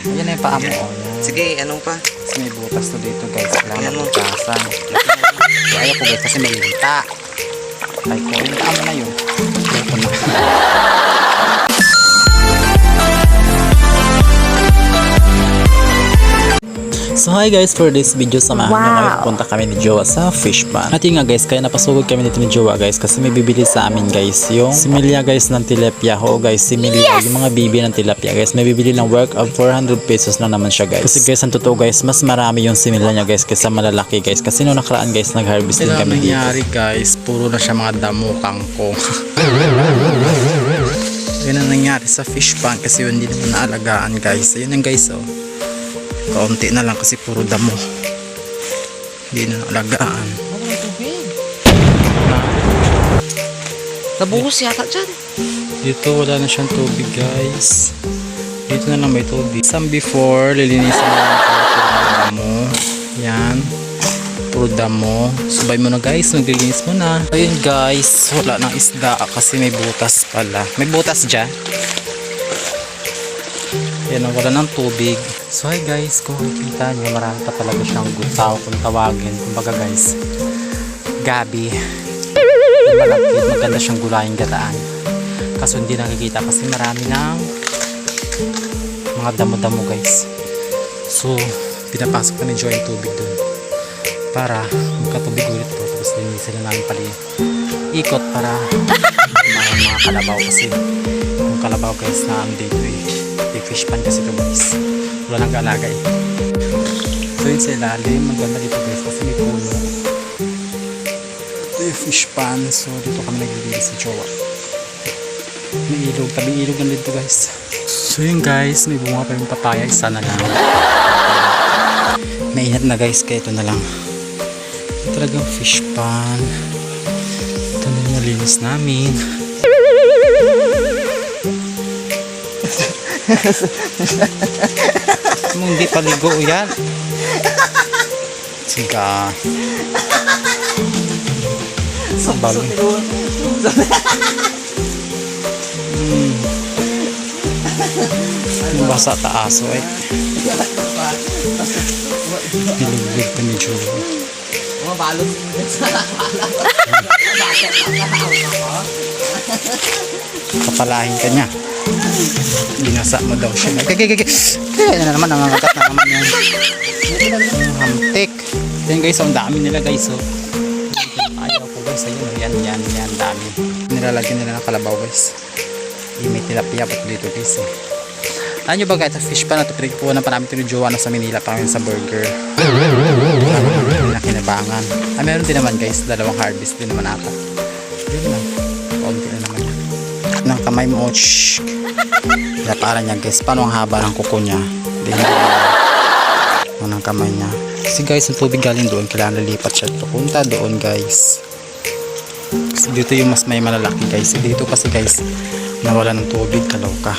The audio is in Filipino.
Ayan na yung paa mo. Oh, yan. Sige, anong pa? Kasi may butas to dito guys. Kailangan Ayan mo. magkasan. So, ayaw ko guys kasi may linta. Ay ko, yung paa mo na yun. Ayaw ko na. So hi guys, for this video samahan nyo kami, pupunta kami ni Jowa sa fish pond. At yun nga guys, kaya napasugod kami dito ni Jowa guys kasi may bibili sa amin guys yung similya guys ng tilapia. Oo guys, similya, yung mga bibi ng tilapia guys, may bibili ng work of 400 pesos lang naman siya guys. Kasi guys, ang totoo guys, mas marami yung similya niya guys kaysa malalaki guys. Kasi noong nakaraan guys, nag-harvest din kami dito. Nangyari guys, puro na siya mga damo, kangkong. Yun ang nangyari sa fish pond kasi yun hindi naman naalagaan guys. Ayun ang guys oh. Kaunti na lang kasi puro damo. Hindi na alagaan. Nabuhos yata dyan. Dito wala na siyang tubig guys. Dito na lang may tubig. Some before, lilinisan na lang puro damo. Yan. Puro damo. Subay mo na guys. Maglilinis mo na. Ayun guys. Wala nang isda kasi may butas pala. May butas dyan. Yan, wala ng tubig. So hi guys, kung makikita nyo, marami pa talaga siyang gutaw kung tawagin. Kumbaga guys, gabi. Malagkit, maganda siyang gulayin gataan. Kaso hindi nakikita kasi marami ng mga damo-damo guys. So, pinapasok pa ni Joy yung tubig dun para magkatubig ulit po. Tapos linisin na namin pala ikot para mga kalabaw kasi yung kalabaw guys na andito fish pan kasi ito guys, wala nang galaga eh. So yun sa ilalim, maganda dito guys kasi may puno. Ito yung fish pan, so dito kami naglilinis sa Jowa. May ilog, tabi ilog lang dito guys. So yun guys, may bunga pa yung papaya, isa na lang. Mainit na guys, kaya ito na lang. Ito talagang fish pan. Ito na yung nalinis namin. Hindi paligo yan. Siga. Sabal. Basa taaso eh. Pilubig pa ni Joe. Mabalot. Kapalahin ka niya. Binasa mo daw siya. Kaya na naman, nangangagat na naman yan. Hamtik. Yan guys, ang dami nila guys. So, ayaw ko guys. Ayun, yan, dami. Nilalagyan nila ng kalabaw guys. May tilapia pa dito guys. Alam nyo ba guys, sa fish pan na ito, pinagpunan pa namin ito ni Jowa sa Manila pa sa burger. Nakinabangan. Meron din naman guys, dalawang harvest din naman ata. Yun lang. Kaunti na naman yan. Ng kamay mo, kaya para niya guys, paano ang haba ng kuko niya, hindi niya ng kamay niya kasi guys, yung tubig galing doon, kailangan lilipat siya papunta doon guys. Kasi dito yung mas may malalaki guys, dito kasi guys nawala ng tubig, kalaw ka.